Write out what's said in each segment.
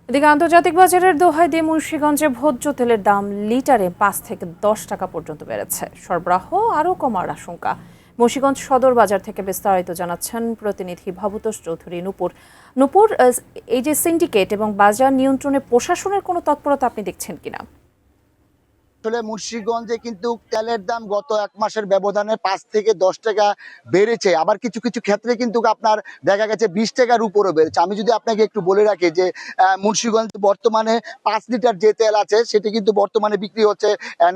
এদিকে আন্তর্জাতিক বাজারের দোহাই দিয়ে মুন্সিগঞ্জে ভোজ্য তেলের দাম লিটারে ৫ থেকে ১০ টাকা পর্যন্ত বেড়েছে। সরবরাহ আরও কমার আশঙ্কা। মুন্সিগঞ্জ সদর বাজার থেকে বিস্তারিত জানাচ্ছেন প্রতিনিধি ভবতোষ চৌধুরী নূপুর। নূপুর, এই যে সিন্ডিকেট এবং বাজার নিয়ন্ত্রণে প্রশাসনের কোনো তৎপরতা আপনি দেখছেন কিনা? আসলে মুন্সিগঞ্জে কিন্তু তেলের দাম গত এক মাসের ব্যবধানে ৫ থেকে ১০ টাকা বেড়েছে। আবার কিছু কিছু ক্ষেত্রে কিন্তু আপনার দেখা গেছে ২০ টাকার উপরও বেড়েছে। আমি যদি আপনাকে একটু বলে রাখি যে মুন্সিগঞ্জ বর্তমানে ৫ লিটার যে তেল আছে সেটি কিন্তু বর্তমানে বিক্রি হচ্ছে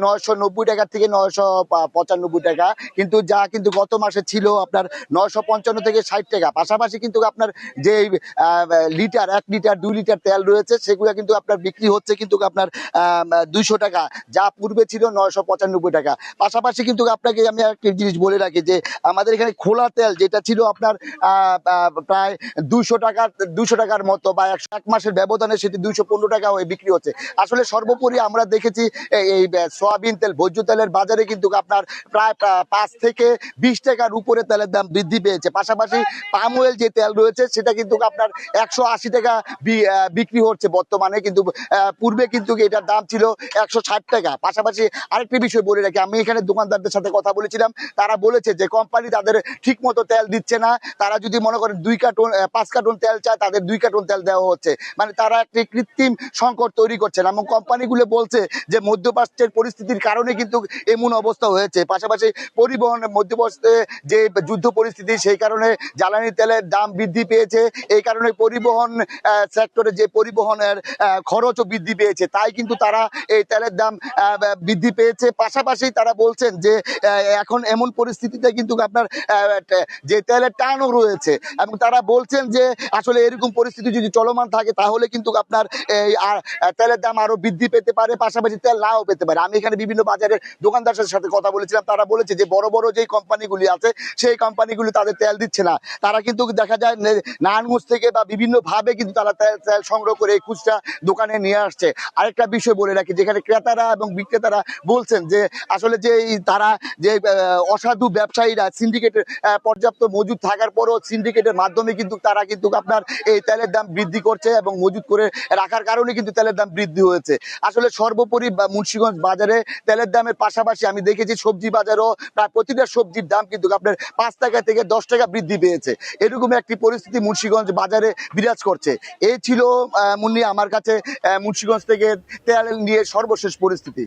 ৯৯০ টাকা থেকে ৯৯৫ টাকা, কিন্তু যা কিন্তু গত মাসে ছিল আপনার ৯৫৫ থেকে ৬০ টাকা। পাশাপাশি কিন্তু আপনার যে লিটার ১ লিটার ২ লিটার তেল রয়েছে সেগুলো কিন্তু আপনার বিক্রি হচ্ছে কিন্তু আপনার ২০০ টাকা, যা পূর্বে ছিল ৯৯৫ টাকা। পাশাপাশি কিন্তু আপনাকে আমি একটা জিনিস বলে রাখি যে আমাদের এখানে খোলা তেল যেটা ছিল আপনার প্রায় ২০০ টাকার মতো বা ১ মাসের ব্যবধানে সেটি ২১৫ টাকা হয়ে বিক্রি হচ্ছে। আসলে সর্বোপরি আমরা দেখেছি এই সয়াবিন তেল ভোজ্য তেলের বাজারে কিন্তু আপনার প্রায় ৫ থেকে ২০ টাকার উপরে তেলের দাম বৃদ্ধি পেয়েছে। পাশাপাশি পাম অয়েল যে তেল রয়েছে সেটা কিন্তু আপনার ১৮০ টাকা বিক্রি হচ্ছে বর্তমানে, কিন্তু পূর্বে কিন্তু এটার দাম ছিল ১৬০ টাকা। পাশাপাশি আরেকটি বিষয় বলে রাখি, আমি এখানে দোকানদারদের সাথে কথা বলেছিলাম, তারা বলেছে যে কোম্পানি তাদের ঠিক মতো তেল দিচ্ছে না। তারা যদি মনে করেন ৫ কার্টন তেল চায় তাদের ২ কার্টন তেল দেওয়া হচ্ছে, মানে তারা একটি কৃত্রিম সংকট তৈরি করছেন এবং কোম্পানিগুলো বলছে যে মধ্যপ্রাচ্যের পরিস্থিতির কারণে কিন্তু এমন অবস্থা হয়েছে। পাশাপাশি পরিবহন মধ্যপ্রাচ্যে যে যুদ্ধ পরিস্থিতি সেই কারণে জ্বালানি তেলের দাম বৃদ্ধি পেয়েছে, এই কারণে পরিবহন সেক্টরে যে পরিবহনের খরচও বৃদ্ধি পেয়েছে, তাই কিন্তু তারা এই তেলের দাম বৃদ্ধি পেয়েছে। পাশাপাশি তারা বলছেন যে এখন এমন পরিস্থিতিতে কিন্তু আপনার যে তেলের টানও রয়েছে এবং তারা বলছেন যে আসলে এরকম পরিস্থিতি যদি চলমান থাকে তাহলে কিন্তু আপনার এই তেলের দাম আরো বৃদ্ধি পেতে পারে, পাশাপাশি তেল নাও পেতে পারে। আমি এখানে বিভিন্ন বাজারের দোকানদারের সাথে কথা বলেছিলাম, তারা বলেছে যে বড় বড় যে কোম্পানিগুলি আছে সেই কোম্পানিগুলি তাদের তেল দিচ্ছে না। তারা কিন্তু দেখা যায় নারায়ণগঞ্জ থেকে বা বিভিন্ন ভাবে কিন্তু তারা তেল সংগ্রহ করে এই খুচরা দোকানে নিয়ে আসছে। আরেকটা বিষয় বলে রাখি, যেখানে ক্রেতারা এবং বিক্রেতারা বলছেন যে আসলে যে তারা যে অসাধু ব্যবসায়ীরা সিন্ডিকেটের পর্যাপ্ত মজুদ থাকার পরও সিন্ডিকেটের মাধ্যমে কিন্তু তারা কিন্তু আপনার এই তেলের দাম বৃদ্ধি করছে এবং মজুদ করে রাখার কারণে কিন্তু তেলের দাম বৃদ্ধি হয়েছে। আসলে সর্বোপরি মুন্সিগঞ্জ বাজারে তেলের দামের পাশাপাশি আমি দেখেছি সবজি বাজারও প্রায় প্রতিটা সবজির দাম কিন্তু আপনার ৫ টাকা থেকে ১০ টাকা বৃদ্ধি পেয়েছে। এরকম একটি পরিস্থিতি মুন্সিগঞ্জ বাজারে বিরাজ করছে। এই ছিল মুন্নি আমার কাছে মুন্সিগঞ্জ থেকে তেল নিয়ে সর্বশেষ পরিস্থিতি।